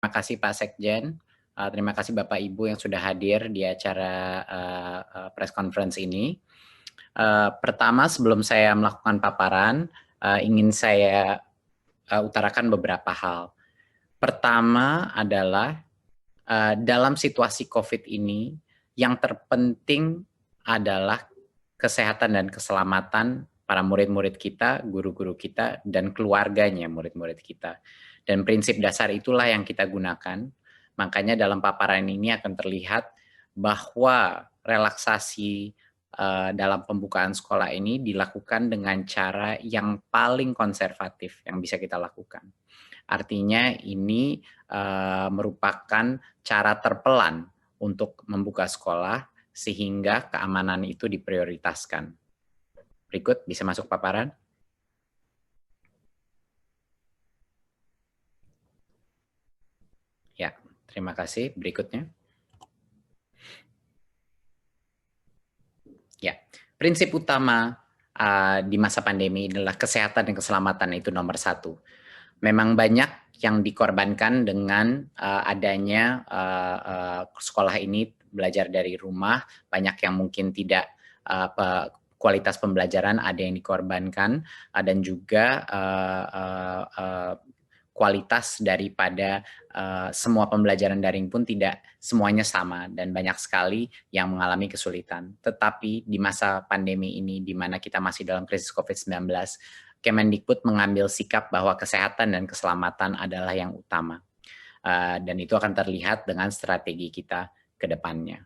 Terima kasih Pak Sekjen, terima kasih Bapak Ibu yang sudah hadir di acara press conference ini. Pertama, sebelum saya melakukan paparan, ingin saya utarakan beberapa hal. Pertama adalah dalam situasi COVID ini, yang terpenting adalah kesehatan dan keselamatan para murid-murid kita, guru-guru kita, dan keluarganya murid-murid kita. Dan prinsip dasar itulah yang kita gunakan. Makanya dalam paparan ini akan terlihat bahwa relaksasi dalam pembukaan sekolah ini dilakukan dengan cara yang paling konservatif yang bisa kita lakukan. Artinya ini merupakan cara terpelan untuk membuka sekolah sehingga keamanan itu diprioritaskan. Berikut bisa masuk paparan. Ya, terima kasih. Berikutnya. Ya, prinsip utama di masa pandemi adalah kesehatan dan keselamatan itu nomor satu. Memang banyak yang dikorbankan dengan adanya sekolah ini belajar dari rumah, banyak yang mungkin tidak kualitas pembelajaran ada yang dikorbankan, dan juga kualitas daripada semua pembelajaran daring pun tidak semuanya sama dan banyak sekali yang mengalami kesulitan. Tetapi di masa pandemi ini, di mana kita masih dalam krisis COVID-19, Kemendikbud mengambil sikap bahwa kesehatan dan keselamatan adalah yang utama. Dan itu akan terlihat dengan strategi kita ke depannya.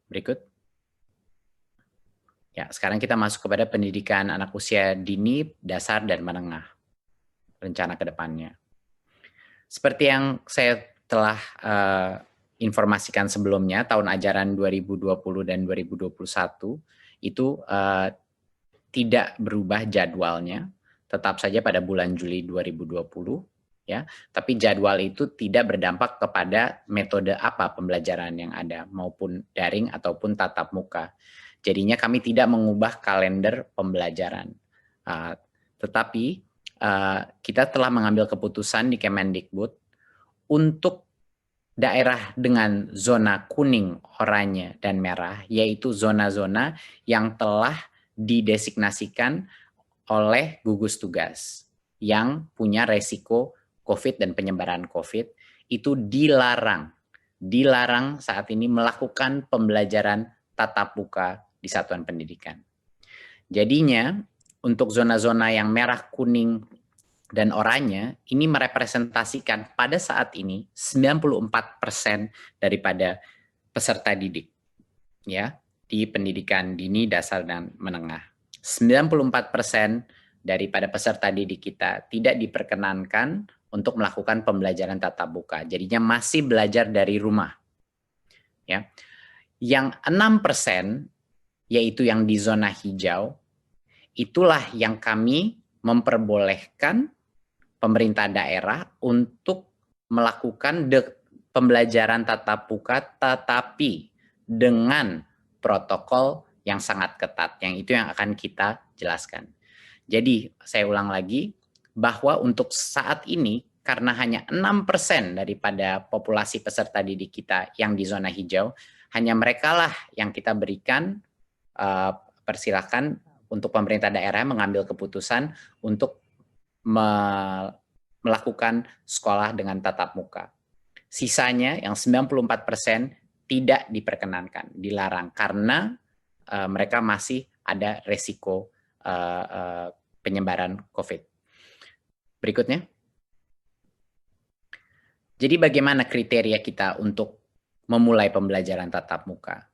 Berikut. Ya, sekarang kita masuk kepada pendidikan anak usia dini, dasar, dan menengah. Rencana ke depannya. Seperti yang saya telah informasikan sebelumnya, tahun ajaran 2020 dan 2021 itu tidak berubah jadwalnya, tetap saja pada bulan Juli 2020, ya. Tapi jadwal itu tidak berdampak kepada metode apa pembelajaran yang ada, maupun daring ataupun tatap muka. Jadinya kami tidak mengubah kalender pembelajaran. Tetapi kita telah mengambil keputusan di Kemendikbud untuk daerah dengan zona kuning, oranye, dan merah, yaitu zona-zona yang telah didesignasikan oleh gugus tugas yang punya resiko COVID dan penyebaran COVID, itu dilarang saat ini melakukan pembelajaran tatap muka di satuan pendidikan. Jadinya untuk zona-zona yang merah, kuning, dan oranye ini merepresentasikan pada saat ini 94% daripada peserta didik, ya, di pendidikan dini, dasar, dan menengah. 94% daripada peserta didik kita tidak diperkenankan untuk melakukan pembelajaran tatap muka. Jadinya masih belajar dari rumah. Ya. Yang 6%, yaitu yang di zona hijau, itulah yang kami memperbolehkan pemerintah daerah untuk melakukan pembelajaran tatap muka, tetapi dengan protokol yang sangat ketat, yang itu yang akan kita jelaskan. Jadi, saya ulang lagi, bahwa untuk saat ini, karena hanya 6% daripada populasi peserta didik kita yang di zona hijau, hanya mereka lah yang kita berikan persilakan untuk pemerintah daerah mengambil keputusan untuk melakukan sekolah dengan tatap muka. Sisanya yang 94% tidak diperkenankan, dilarang karena mereka masih ada resiko penyebaran COVID. Berikutnya. Jadi bagaimana kriteria kita untuk memulai pembelajaran tatap muka?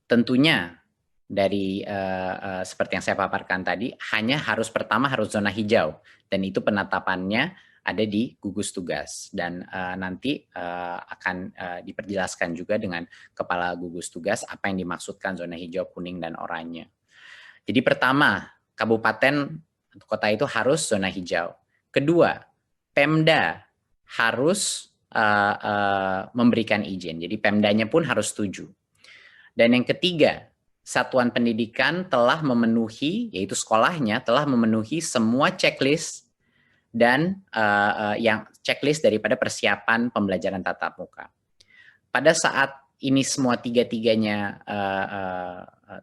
Tentunya dari seperti yang saya paparkan tadi, hanya pertama harus zona hijau, dan itu penetapannya ada di gugus tugas, dan nanti akan diperjelaskan juga dengan kepala gugus tugas apa yang dimaksudkan zona hijau, kuning, dan oranye. Jadi pertama, kabupaten kota itu harus zona hijau. Kedua, Pemda harus memberikan izin, jadi Pemdanya pun harus setuju. Dan yang ketiga, satuan pendidikan telah memenuhi, yaitu sekolahnya telah memenuhi semua checklist dan yang checklist daripada persiapan pembelajaran tatap muka. Pada saat ini semua tiga-tiganya,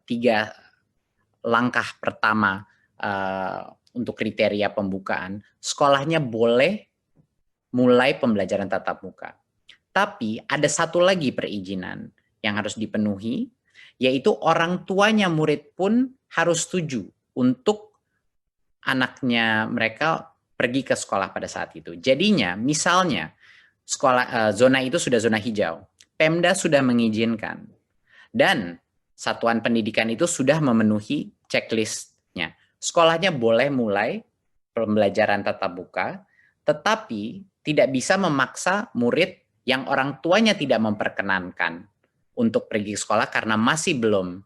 tiga langkah pertama untuk kriteria pembukaan, sekolahnya boleh mulai pembelajaran tatap muka. Tapi ada satu lagi perizinan yang harus dipenuhi, yaitu orang tuanya murid pun harus setuju untuk anaknya mereka pergi ke sekolah pada saat itu. Jadinya, misalnya sekolah zona itu sudah zona hijau, Pemda sudah mengizinkan, dan satuan pendidikan itu sudah memenuhi checklistnya. Sekolahnya boleh mulai pembelajaran tatap muka, tetapi tidak bisa memaksa murid yang orang tuanya tidak memperkenankan untuk pergi ke sekolah karena masih belum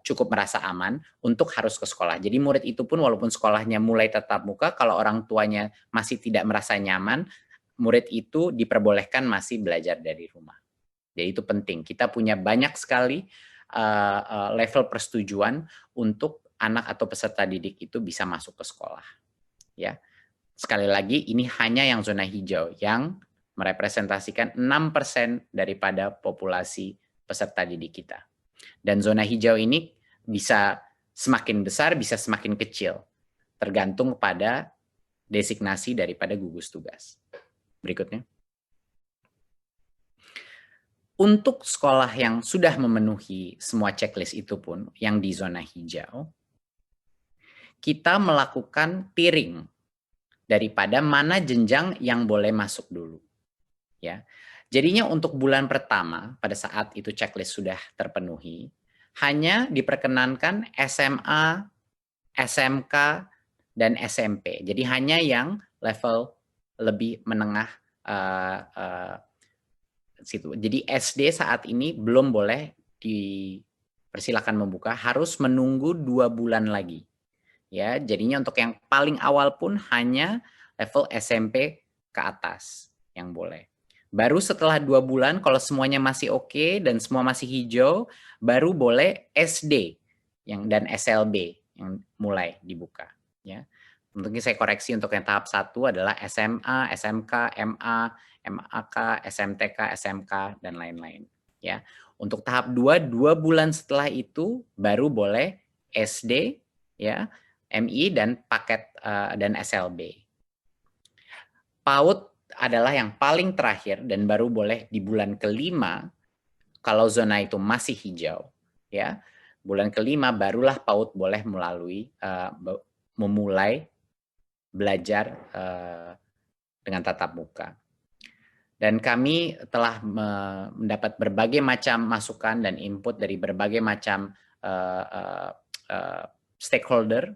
cukup merasa aman untuk harus ke sekolah. Jadi murid itu pun walaupun sekolahnya mulai tatap muka, kalau orang tuanya masih tidak merasa nyaman, murid itu diperbolehkan masih belajar dari rumah. Jadi itu penting. Kita punya banyak sekali level persetujuan untuk anak atau peserta didik itu bisa masuk ke sekolah. Ya, sekali lagi ini hanya yang zona hijau yang merepresentasikan 6% daripada populasi peserta didik kita. Dan zona hijau ini bisa semakin besar, bisa semakin kecil, tergantung pada designasi daripada gugus tugas. Berikutnya. Untuk sekolah yang sudah memenuhi semua checklist itu pun, yang di zona hijau, kita melakukan tiering daripada mana jenjang yang boleh masuk dulu. Ya, jadinya untuk bulan pertama, pada saat itu checklist sudah terpenuhi, hanya diperkenankan SMA, SMK, dan SMP. Jadi hanya yang level lebih menengah situ. Jadi SD saat ini belum boleh dipersilakan membuka, harus menunggu 2 bulan lagi. Ya, jadinya untuk yang paling awal pun hanya level SMP ke atas yang boleh. Baru setelah 2 bulan kalau semuanya masih oke dan semua masih hijau, baru boleh SD dan SLB yang mulai dibuka. Ya. Mungkin saya koreksi untuk yang tahap 1 adalah SMA, SMK, MA, MAK, SMTK, SMK, dan lain-lain. Ya. Untuk tahap 2, 2 bulan setelah itu baru boleh SD, ya, MI, dan paket dan SLB. PAUD adalah yang paling terakhir dan baru boleh di bulan kelima kalau zona itu masih hijau. Ya, bulan kelima barulah PAUD boleh memulai belajar dengan tatap muka. Dan kami telah mendapat berbagai macam masukan dan input dari berbagai macam stakeholder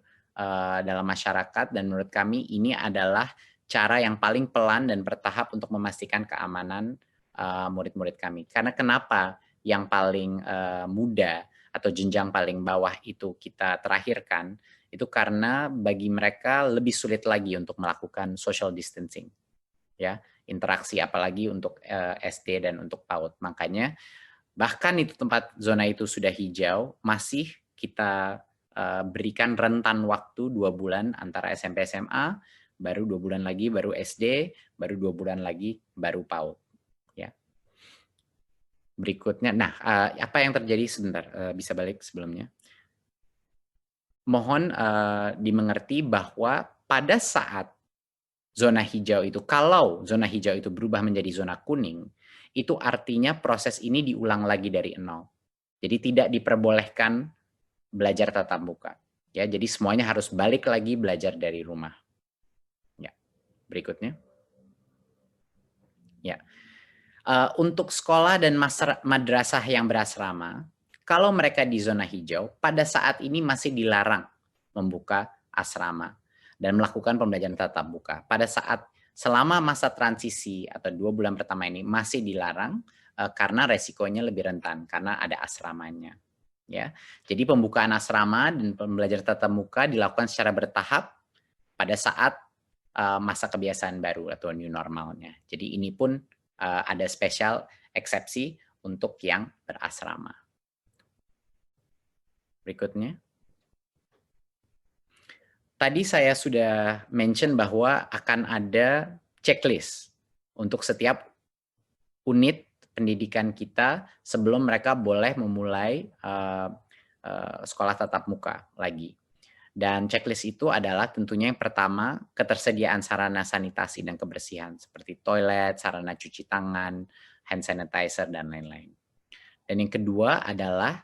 dalam masyarakat, dan menurut kami ini adalah cara yang paling pelan dan bertahap untuk memastikan keamanan murid-murid kami. Karena kenapa yang paling muda atau jenjang paling bawah itu kita terakhirkan, itu karena bagi mereka lebih sulit lagi untuk melakukan social distancing. Ya, interaksi apalagi untuk SD dan untuk PAUD. Makanya bahkan itu tempat zona itu sudah hijau, masih kita berikan rentan waktu 2 bulan antara SMP SMA, baru 2 bulan lagi baru SD, baru 2 bulan lagi baru PAUD. Ya. Berikutnya, nah apa yang terjadi sebentar, bisa balik sebelumnya. Mohon dimengerti bahwa pada saat zona hijau itu, kalau zona hijau itu berubah menjadi zona kuning, itu artinya proses ini diulang lagi dari nol. Jadi tidak diperbolehkan belajar tatap muka. Ya, jadi semuanya harus balik lagi belajar dari rumah. Ya, berikutnya. Ya, untuk sekolah dan madrasah yang berasrama, kalau mereka di zona hijau, pada saat ini masih dilarang membuka asrama dan melakukan pembelajaran tatap muka. Pada saat selama masa transisi atau 2 bulan pertama ini masih dilarang karena resikonya lebih rentan karena ada asramanya. Ya, jadi pembukaan asrama dan pembelajaran tatap muka dilakukan secara bertahap pada saat masa kebiasaan baru atau new normalnya. Jadi ini pun ada spesial eksepsi untuk yang berasrama. Berikutnya. Tadi saya sudah mention bahwa akan ada checklist untuk setiap unit pendidikan kita sebelum mereka boleh memulai sekolah tatap muka lagi. Dan checklist itu adalah tentunya yang pertama, ketersediaan sarana sanitasi dan kebersihan seperti toilet, sarana cuci tangan, hand sanitizer, dan lain-lain. Dan yang kedua adalah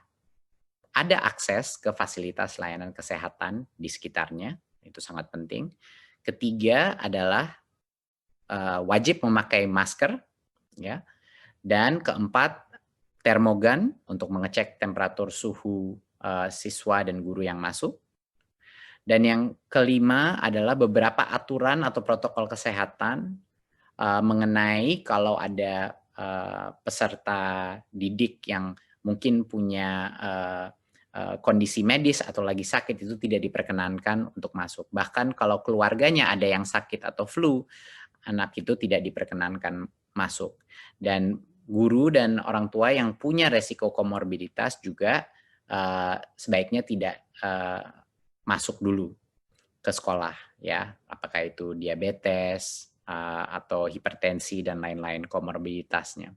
ada akses ke fasilitas layanan kesehatan di sekitarnya, itu sangat penting. Ketiga adalah wajib memakai masker, ya. Dan keempat, termogan untuk mengecek temperatur suhu siswa dan guru yang masuk. Dan yang kelima adalah beberapa aturan atau protokol kesehatan mengenai kalau ada peserta didik yang mungkin punya kondisi medis atau lagi sakit, itu tidak diperkenankan untuk masuk. Bahkan kalau keluarganya ada yang sakit atau flu, anak itu tidak diperkenankan masuk. Dan guru dan orang tua yang punya resiko komorbiditas juga sebaiknya tidak masuk dulu ke sekolah, ya, apakah itu diabetes atau hipertensi dan lain-lain komorbiditasnya,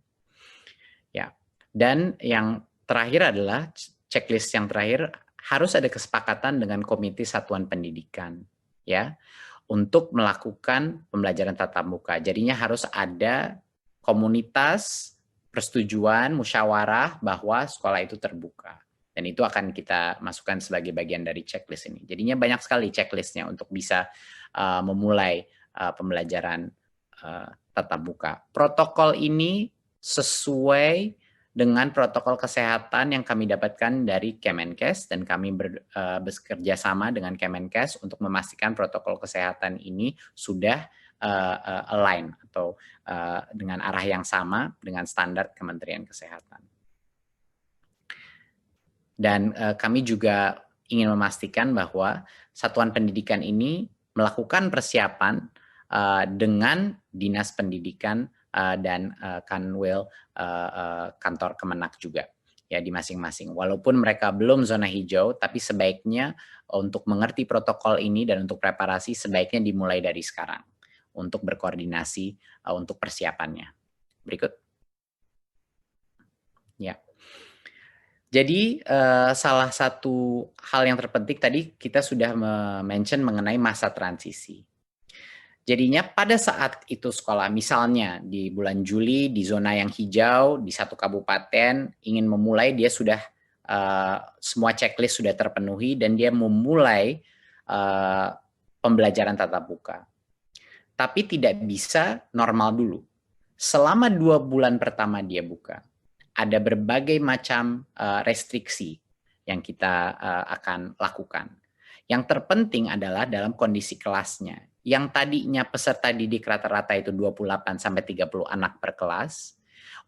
ya. Dan yang terakhir adalah checklist yang terakhir, harus ada kesepakatan dengan Komite Satuan Pendidikan, ya, untuk melakukan pembelajaran tatap muka. Jadinya harus ada komunitas persetujuan musyawarah bahwa sekolah itu terbuka. Dan itu akan kita masukkan sebagai bagian dari checklist ini. Jadinya banyak sekali checklistnya untuk bisa memulai pembelajaran tatap muka. Protokol ini sesuai dengan protokol kesehatan yang kami dapatkan dari Kemenkes, dan kami bekerja sama dengan Kemenkes untuk memastikan protokol kesehatan ini sudah align atau dengan arah yang sama dengan standar Kementerian Kesehatan. Dan kami juga ingin memastikan bahwa satuan pendidikan ini melakukan persiapan dengan Dinas Pendidikan dan Kanwil kantor Kemenak juga, ya, di masing-masing. Walaupun mereka belum zona hijau, tapi sebaiknya untuk mengerti protokol ini dan untuk preparasi sebaiknya dimulai dari sekarang untuk berkoordinasi untuk persiapannya. Berikut. Ya. Jadi salah satu hal yang terpenting tadi kita sudah mention mengenai masa transisi. Jadinya pada saat itu sekolah, misalnya di bulan Juli di zona yang hijau di satu kabupaten ingin memulai, dia sudah semua checklist sudah terpenuhi dan dia memulai pembelajaran tatap muka. Tapi tidak bisa normal dulu. Selama 2 bulan pertama dia buka, ada berbagai macam restriksi yang kita akan lakukan. Yang terpenting adalah dalam kondisi kelasnya. Yang tadinya peserta didik rata-rata itu 28-30 anak per kelas,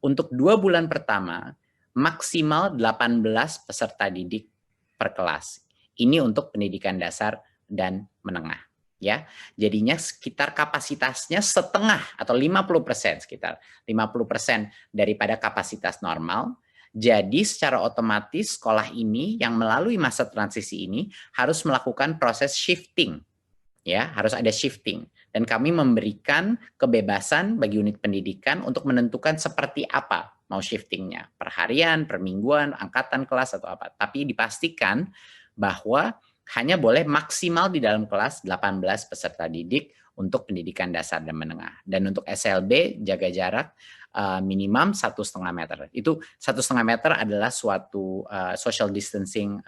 untuk 2 bulan pertama maksimal 18 peserta didik per kelas. Ini untuk pendidikan dasar dan menengah. Ya, jadinya sekitar kapasitasnya setengah atau 50%, sekitar 50% daripada kapasitas normal. Jadi secara otomatis sekolah ini yang melalui masa transisi ini harus melakukan proses shifting, ya, harus ada shifting. Dan kami memberikan kebebasan bagi unit pendidikan untuk menentukan seperti apa mau shiftingnya, per harian, per mingguan, angkatan kelas atau apa. Tapi dipastikan bahwa hanya boleh maksimal di dalam kelas 18 peserta didik untuk pendidikan dasar dan menengah. Dan untuk SLB jaga jarak minimum 1,5 meter. Itu 1,5 meter adalah suatu social distancing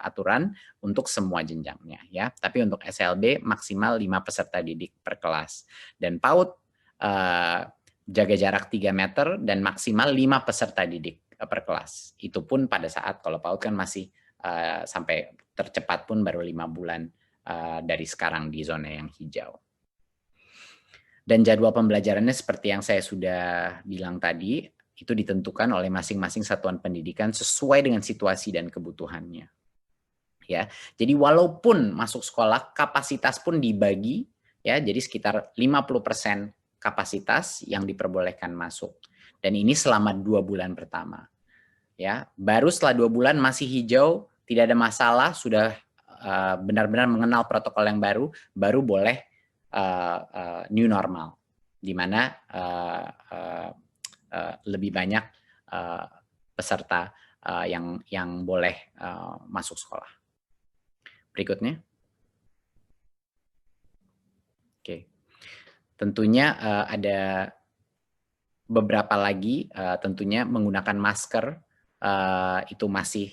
aturan untuk semua jenjangnya, ya. Tapi untuk SLB maksimal 5 peserta didik per kelas. Dan PAUD jaga jarak 3 meter dan maksimal 5 peserta didik per kelas. Itu pun pada saat kalau PAUD kan masih sampai tercepat pun baru 5 bulan dari sekarang di zona yang hijau. Dan jadwal pembelajarannya seperti yang saya sudah bilang tadi, itu ditentukan oleh masing-masing satuan pendidikan sesuai dengan situasi dan kebutuhannya. Ya, jadi walaupun masuk sekolah kapasitas pun dibagi, ya, jadi sekitar 50% kapasitas yang diperbolehkan masuk. Dan ini selama 2 bulan pertama. Ya, baru setelah 2 bulan masih hijau, tidak ada masalah, sudah benar-benar mengenal protokol yang baru boleh new normal, di mana lebih banyak peserta yang boleh masuk sekolah. Berikutnya. Oke. Tentunya ada beberapa lagi, tentunya menggunakan masker itu masih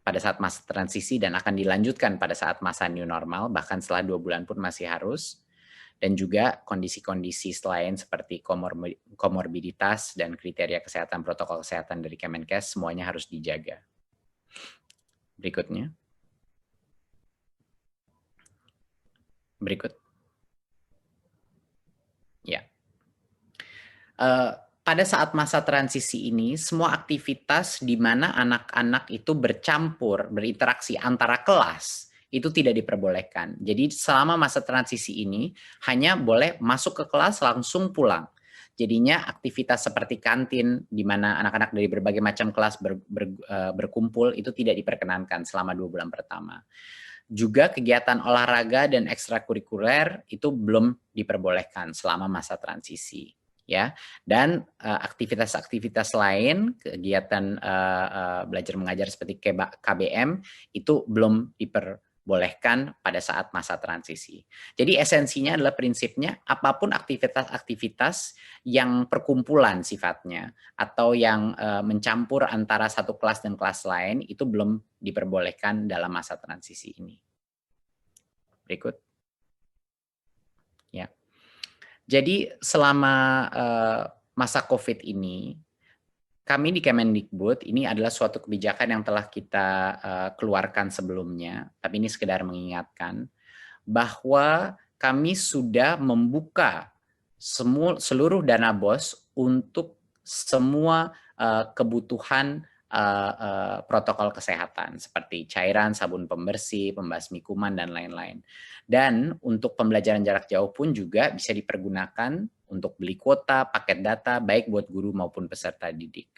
pada saat masa transisi dan akan dilanjutkan pada saat masa new normal, bahkan setelah 2 bulan pun masih harus. Dan juga kondisi-kondisi lain seperti komorbiditas dan kriteria kesehatan, protokol kesehatan dari Kemenkes semuanya harus dijaga. Berikutnya. Berikut. Ya. Pada saat masa transisi ini, semua aktivitas di mana anak-anak itu bercampur, berinteraksi antara kelas, itu tidak diperbolehkan. Jadi selama masa transisi ini, hanya boleh masuk ke kelas langsung pulang. Jadinya aktivitas seperti kantin, di mana anak-anak dari berbagai macam kelas berkumpul, itu tidak diperkenankan selama 2 bulan pertama. Juga kegiatan olahraga dan ekstrakurikuler itu belum diperbolehkan selama masa transisi. Ya, dan aktivitas-aktivitas lain, kegiatan belajar mengajar seperti KBM itu belum diperbolehkan pada saat masa transisi. Jadi esensinya adalah prinsipnya apapun aktivitas-aktivitas yang perkumpulan sifatnya atau yang mencampur antara satu kelas dan kelas lain itu belum diperbolehkan dalam masa transisi ini. Berikut. Ya. Jadi selama masa COVID ini, kami di Kemendikbud, ini adalah suatu kebijakan yang telah kita keluarkan sebelumnya, tapi ini sekedar mengingatkan, bahwa kami sudah membuka seluruh dana BOS untuk semua kebutuhan protokol kesehatan, seperti cairan, sabun pembersih, pembasmi kuman, dan lain-lain. Dan untuk pembelajaran jarak jauh pun juga bisa dipergunakan untuk beli kuota, paket data, baik buat guru maupun peserta didik.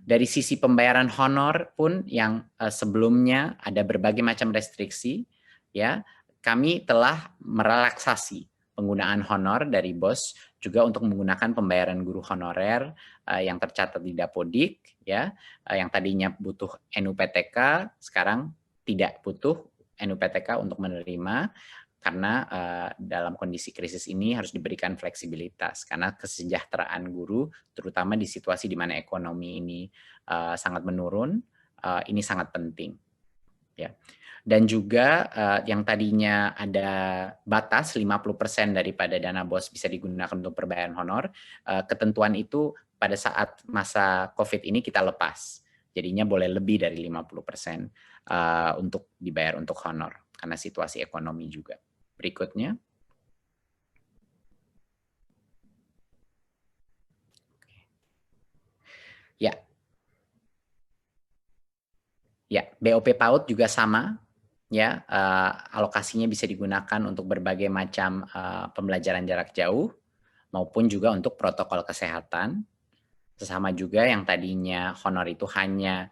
Dari sisi pembayaran honor pun yang sebelumnya ada berbagai macam restriksi, ya, kami telah merelaksasi penggunaan honor dari BOS juga untuk menggunakan pembayaran guru honorer yang tercatat di Dapodik, ya, yang tadinya butuh NUPTK, sekarang tidak butuh NUPTK untuk menerima, karena dalam kondisi krisis ini harus diberikan fleksibilitas, karena kesejahteraan guru, terutama di situasi di mana ekonomi ini sangat menurun, ini sangat penting. Ya. Dan juga yang tadinya ada batas 50% daripada dana BOS bisa digunakan untuk perbayaran honor, ketentuan itu pada saat masa COVID ini kita lepas. Jadinya boleh lebih dari 50% untuk dibayar untuk honor, karena situasi ekonomi juga. Berikutnya. Ya. Ya, BOP PAUD juga sama. Ya, alokasinya bisa digunakan untuk berbagai macam pembelajaran jarak jauh maupun juga untuk protokol kesehatan. Sama juga yang tadinya honor itu hanya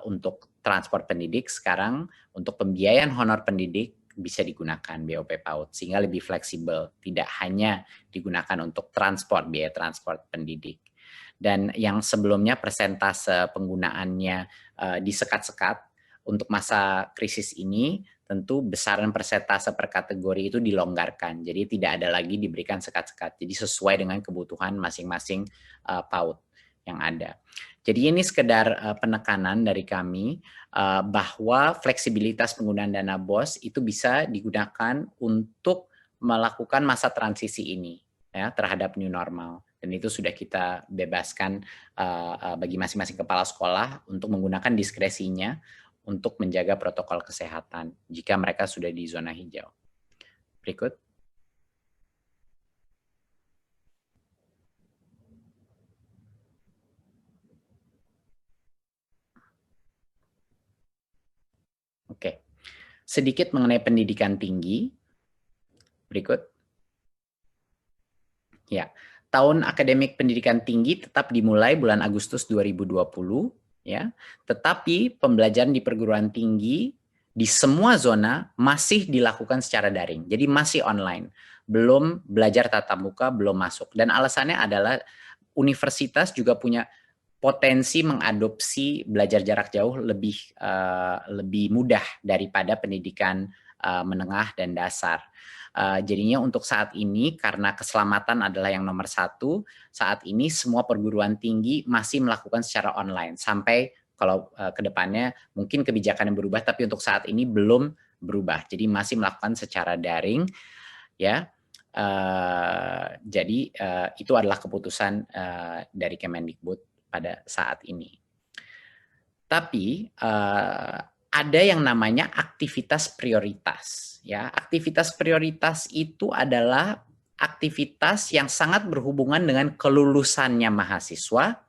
untuk transport pendidik, sekarang untuk pembiayaan honor pendidik bisa digunakan BOP PAUD sehingga lebih fleksibel, tidak hanya digunakan untuk transport, biaya transport pendidik. Dan yang sebelumnya persentase penggunaannya disekat-sekat, untuk masa krisis ini tentu besaran persentase per kategori itu dilonggarkan. Jadi tidak ada lagi diberikan sekat-sekat. Jadi sesuai dengan kebutuhan masing-masing PAUD yang ada. Jadi ini sekedar penekanan dari kami bahwa fleksibilitas penggunaan dana BOS itu bisa digunakan untuk melakukan masa transisi ini ya terhadap new normal. Dan itu sudah kita bebaskan bagi masing-masing kepala sekolah untuk menggunakan diskresinya untuk menjaga protokol kesehatan jika mereka sudah di zona hijau. Berikut. Oke. Sedikit mengenai pendidikan tinggi. Berikut. Ya, tahun akademik pendidikan tinggi tetap dimulai bulan Agustus 2020, ya. Tetapi pembelajaran di perguruan tinggi di semua zona masih dilakukan secara daring. Jadi masih online. Belum belajar tatap muka, belum masuk. Dan alasannya adalah universitas juga punya potensi mengadopsi belajar jarak jauh lebih mudah daripada pendidikan menengah dan dasar. Jadinya untuk saat ini, karena keselamatan adalah yang nomor satu, saat ini semua perguruan tinggi masih melakukan secara online. Sampai kalau ke depannya mungkin kebijakan yang berubah, tapi untuk saat ini belum berubah. Jadi masih melakukan secara daring, ya. Jadi itu adalah keputusan dari Kemendikbud pada saat ini. Tapi ada yang namanya aktivitas prioritas. Ya, aktivitas prioritas itu adalah aktivitas yang sangat berhubungan dengan kelulusannya mahasiswa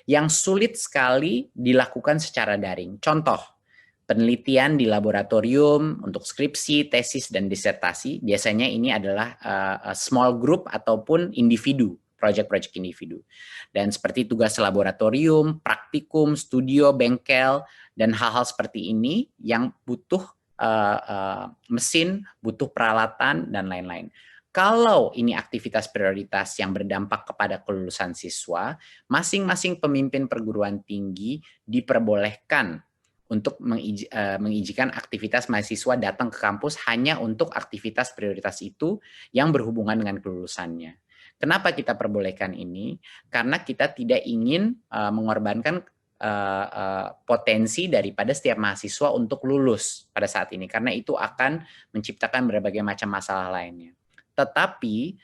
yang sulit sekali dilakukan secara daring. Contoh, penelitian di laboratorium untuk skripsi, tesis, dan disertasi. Biasanya ini adalah small group ataupun individu, project-project individu. Dan seperti tugas laboratorium, praktikum, studio, bengkel, dan hal-hal seperti ini yang butuh mesin, butuh peralatan, dan lain-lain. Kalau ini aktivitas prioritas yang berdampak kepada kelulusan siswa, masing-masing pemimpin perguruan tinggi diperbolehkan untuk mengizinkan aktivitas mahasiswa datang ke kampus hanya untuk aktivitas prioritas itu yang berhubungan dengan kelulusannya. Kenapa kita perbolehkan ini? Karena kita tidak ingin mengorbankan potensi daripada setiap mahasiswa untuk lulus pada saat ini, karena itu akan menciptakan berbagai macam masalah lainnya. Tetapi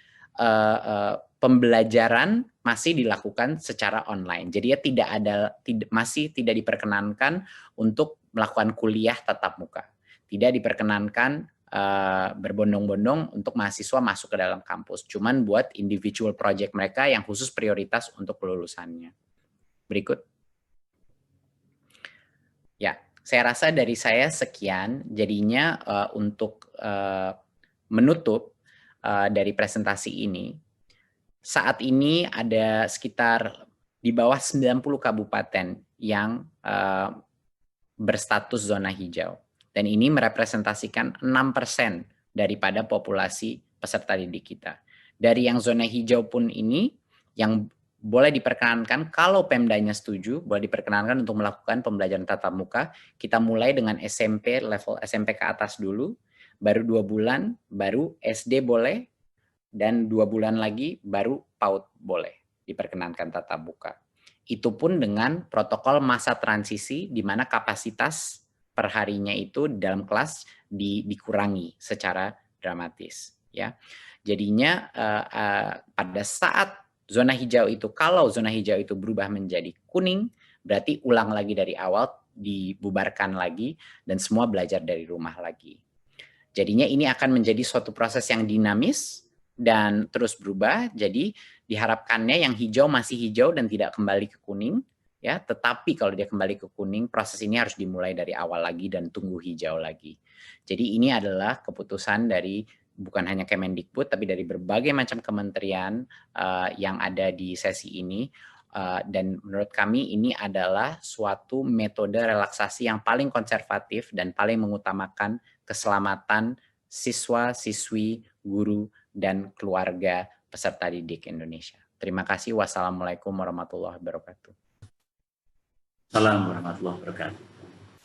pembelajaran masih dilakukan secara online. Jadi ya masih tidak diperkenankan untuk melakukan kuliah tatap muka. Tidak diperkenankan berbondong-bondong untuk mahasiswa masuk ke dalam kampus. Cuman buat individual project mereka yang khusus prioritas untuk kelulusannya. Berikut. Ya, saya rasa dari saya sekian. Jadinya untuk menutup dari presentasi ini, saat ini ada sekitar di bawah 90 kabupaten yang berstatus zona hijau. Dan ini merepresentasikan 6% daripada populasi peserta didik kita. Dari yang zona hijau pun ini, yang boleh diperkenankan, kalau Pemdanya setuju, boleh diperkenankan untuk melakukan pembelajaran tatap muka. Kita mulai dengan SMP, level SMP ke atas dulu, baru 2 bulan, baru SD boleh, dan 2 bulan lagi baru PAUD boleh diperkenankan tatap muka. Itu pun dengan protokol masa transisi di mana kapasitas perharinya itu dalam kelas dikurangi secara dramatis. Ya, jadinya pada saat zona hijau itu, kalau zona hijau itu berubah menjadi kuning, berarti ulang lagi dari awal, dibubarkan lagi, dan semua belajar dari rumah lagi. Jadinya ini akan menjadi suatu proses yang dinamis dan terus berubah. Jadi diharapkannya yang hijau masih hijau dan tidak kembali ke kuning, ya. Tetapi kalau dia kembali ke kuning, proses ini harus dimulai dari awal lagi dan tunggu hijau lagi. Jadi ini adalah keputusan dari bukan hanya Kemendikbud, tapi dari berbagai macam kementerian yang ada di sesi ini. Dan menurut kami ini adalah suatu metode relaksasi yang paling konservatif dan paling mengutamakan keselamatan siswa, siswi, guru, dan keluarga peserta didik Indonesia. Terima kasih. Wassalamualaikum warahmatullahi wabarakatuh. Assalamualaikum warahmatullahi wabarakatuh.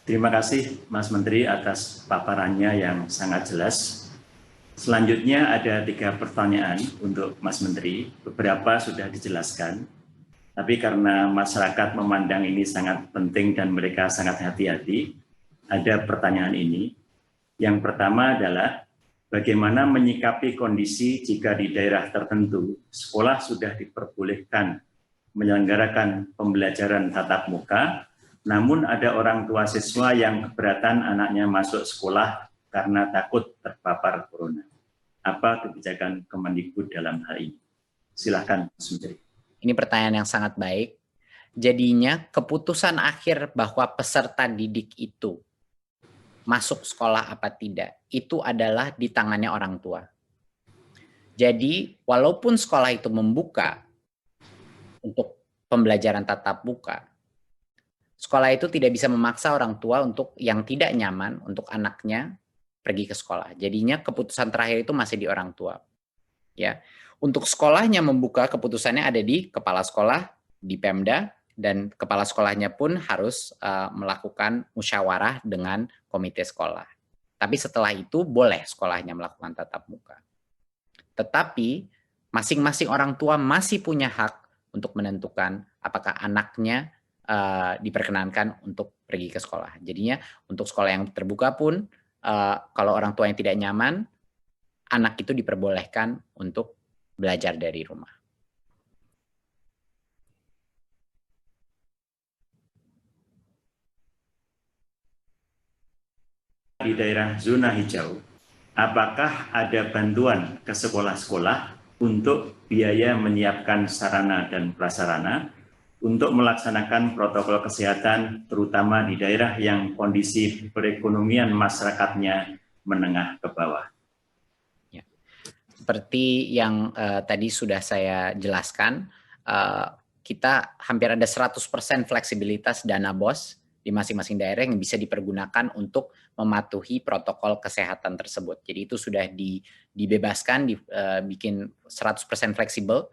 Terima kasih Mas Menteri atas paparannya yang sangat jelas. Selanjutnya ada 3 pertanyaan untuk Mas Menteri. Beberapa sudah dijelaskan, tapi karena masyarakat memandang ini sangat penting dan mereka sangat hati-hati, ada pertanyaan ini. Yang pertama adalah bagaimana menyikapi kondisi jika di daerah tertentu sekolah sudah diperbolehkan menyelenggarakan pembelajaran tatap muka, namun ada orang tua siswa yang keberatan anaknya masuk sekolah karena takut terpapar corona. Apa kebijakan Kemendikbud dalam hal ini? Silakan, Mas Menteri. Ini pertanyaan yang sangat baik. Jadinya keputusan akhir bahwa peserta didik itu masuk sekolah apa tidak, itu adalah di tangannya orang tua. Jadi, walaupun sekolah itu membuka untuk pembelajaran tatap muka, Sekolah itu tidak bisa memaksa orang tua untuk yang tidak nyaman untuk anaknya pergi ke sekolah. Jadinya keputusan terakhir itu masih di orang tua. Ya, untuk sekolahnya membuka, keputusannya ada di kepala sekolah, di Pemda, dan kepala sekolahnya pun harus melakukan musyawarah dengan komite sekolah. Tapi setelah itu boleh sekolahnya melakukan tatap muka. Tetapi masing-masing orang tua masih punya hak untuk menentukan apakah anaknya diperkenankan untuk pergi ke sekolah. Jadinya untuk sekolah yang terbuka pun kalau orang tua yang tidak nyaman, anak itu diperbolehkan untuk belajar dari rumah. Di daerah zona hijau, apakah ada bantuan ke sekolah-sekolah untuk biaya menyiapkan sarana dan prasarana untuk melaksanakan protokol kesehatan, terutama di daerah yang kondisi perekonomian masyarakatnya menengah ke bawah? Ya. Seperti yang tadi sudah saya jelaskan, kita hampir ada 100% fleksibilitas dana BOS di masing-masing daerah yang bisa dipergunakan untuk mematuhi protokol kesehatan tersebut. Jadi itu sudah dibebaskan, dibikin 100% fleksibel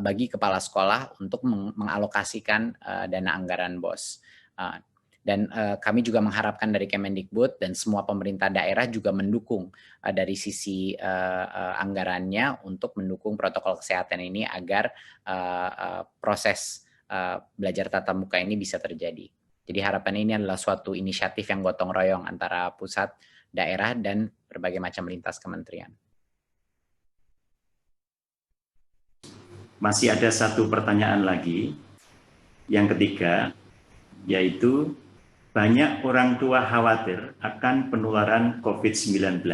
bagi kepala sekolah untuk mengalokasikan dana anggaran BOS. Dan kami juga mengharapkan dari Kemendikbud dan semua pemerintah daerah juga mendukung dari sisi anggarannya untuk mendukung protokol kesehatan ini agar proses belajar tatap muka ini bisa terjadi. Jadi harapan ini adalah suatu inisiatif yang gotong royong antara pusat, daerah, dan berbagai macam lintas kementerian. Masih ada satu pertanyaan lagi, yang ketiga, yaitu banyak orang tua khawatir akan penularan COVID-19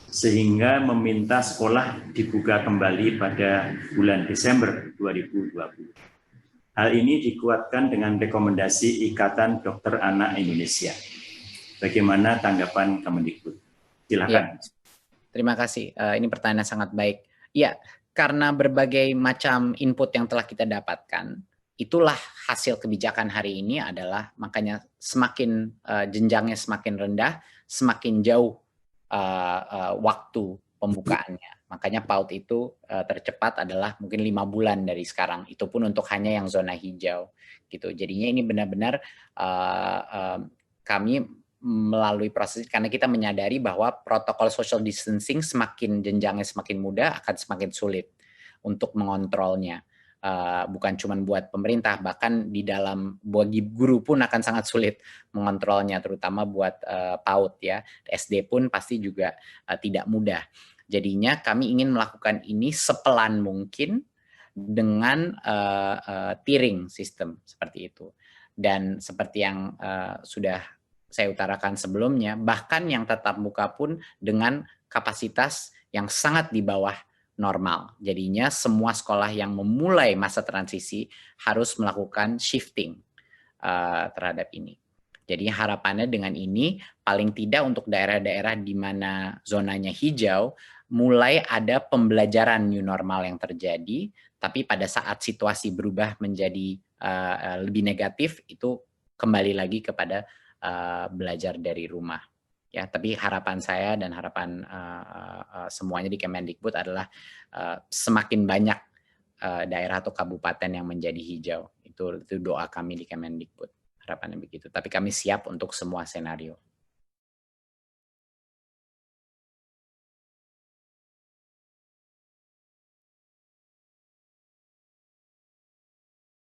sehingga meminta sekolah dibuka kembali pada bulan Desember 2020. Hal ini dikuatkan dengan rekomendasi Ikatan Dokter Anak Indonesia. Bagaimana tanggapan Kemendikbud? Silakan. Ya, terima kasih. Ini pertanyaan sangat baik. Ya, karena berbagai macam input yang telah kita dapatkan, itulah hasil kebijakan hari ini adalah makanya semakin jenjangnya semakin rendah, semakin jauh waktu pembukaannya. Makanya PAUD itu tercepat adalah mungkin 5 bulan dari sekarang. Itu pun untuk hanya yang zona hijau. Gitu. Jadinya ini benar-benar kami melalui proses karena kita menyadari bahwa protokol social distancing semakin jenjangnya semakin mudah akan semakin sulit untuk mengontrolnya. Bukan cuma buat pemerintah, bahkan di dalam bagi guru pun akan sangat sulit mengontrolnya, terutama buat PAUD ya. SD pun pasti juga tidak mudah. Jadinya kami ingin melakukan ini sepelan mungkin dengan tiering sistem seperti itu. Dan seperti yang sudah saya utarakan sebelumnya, bahkan yang tatap muka pun dengan kapasitas yang sangat di bawah normal. Jadinya semua sekolah yang memulai masa transisi harus melakukan shifting terhadap ini. Jadi harapannya dengan ini paling tidak untuk daerah-daerah di mana zonanya hijau mulai ada pembelajaran new normal yang terjadi, tapi pada saat situasi berubah menjadi lebih negatif itu kembali lagi kepada belajar dari rumah. Ya, tapi harapan saya dan harapan semuanya di Kemendikbud adalah semakin banyak daerah atau kabupaten yang menjadi hijau. Itu doa kami di Kemendikbud. Harapannya begitu. Tapi kami siap untuk semua senario.